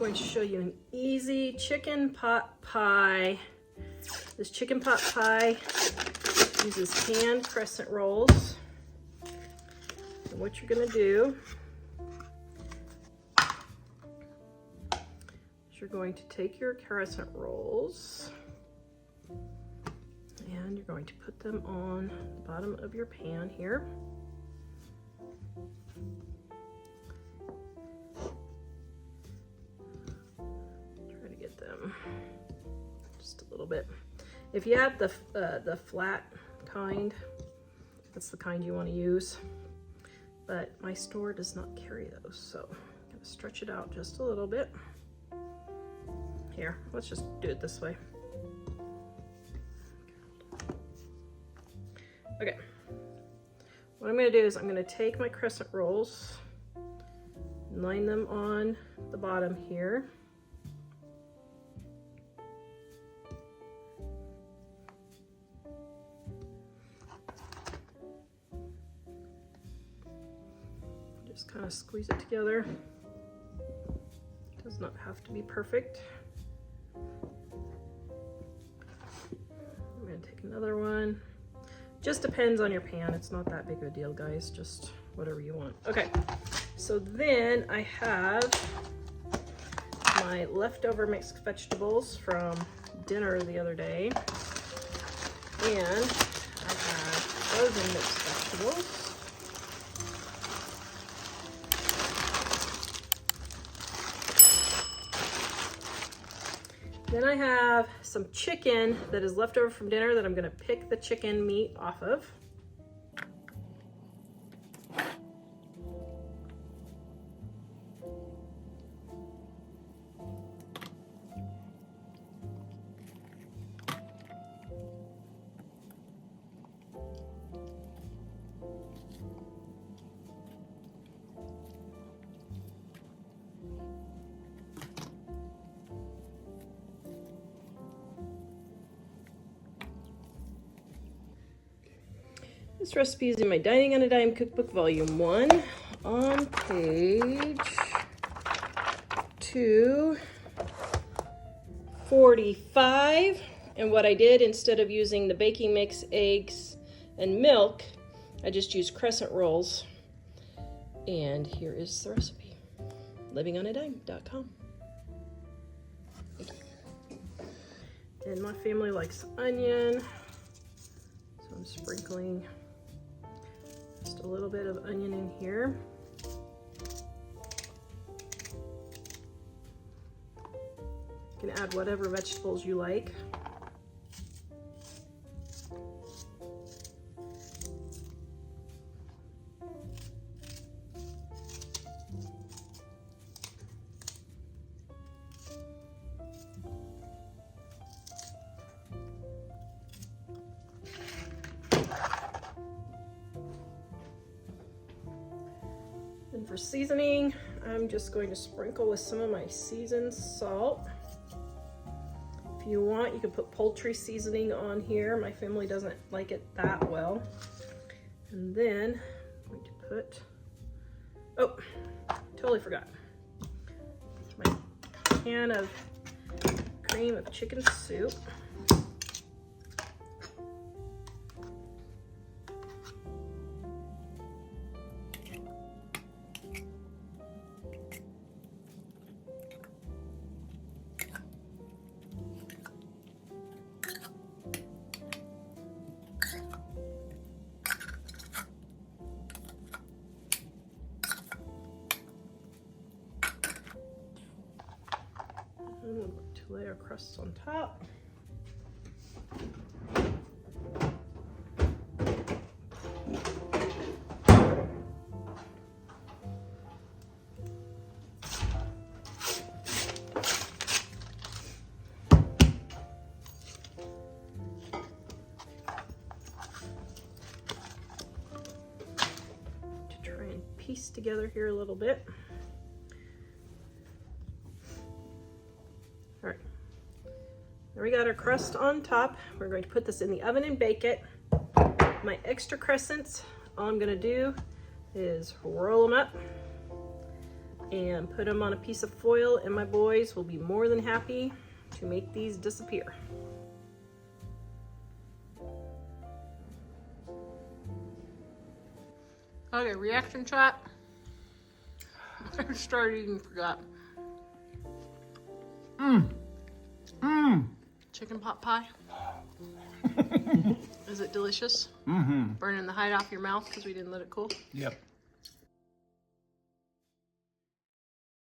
going to show you an easy chicken pot pie. This chicken pot pie uses canned crescent rolls. And what you're gonna do is you're going to take your crescent rolls and you're going to put them on the bottom of your pan here. Try to get them just a little bit. If you have the flat kind, that's the kind you want to use. But my store does not carry those, so I'm gonna stretch it out just a little bit. Here, let's just do it this way. Okay, what I'm gonna do is I'm gonna take my crescent rolls, line them on the bottom here. Just kind of squeeze it together. It does not have to be perfect. I'm gonna take another one. Just depends on your pan. It's not that big of a deal, guys. Just whatever you want. Okay, so then I have my leftover mixed vegetables from dinner the other day. And I have frozen mixed vegetables. Then I have some chicken that is left over from dinner that I'm gonna pick the chicken meat off of. This recipe is in my Dining on a Dime Cookbook, Volume 1, on page 245. And what I did, instead of using the baking mix, eggs, and milk, I just used crescent rolls. And here is the recipe, livingonadime.com. And my family likes onion, so I'm sprinkling just a little bit of onion in here. You can add whatever vegetables you like. And for seasoning, I'm just going to sprinkle with some of my seasoned salt. If you want, you can put poultry seasoning on here. My family doesn't like it that well. And then I'm going to put, oh, totally forgot, my can of cream of chicken soup. And we're going to lay our crusts on top. To try and piece together here a little bit. All right, there we got our crust on top. We're going to put this in the oven and bake it. My extra crescents, all I'm gonna do is roll them up and put them on a piece of foil, and my boys will be more than happy to make these disappear. Okay, reaction shot. I started eating, forgot. Chicken pot pie. Is it delicious? Mm-hmm. Burning the hide off your mouth because we didn't let it cool? Yep.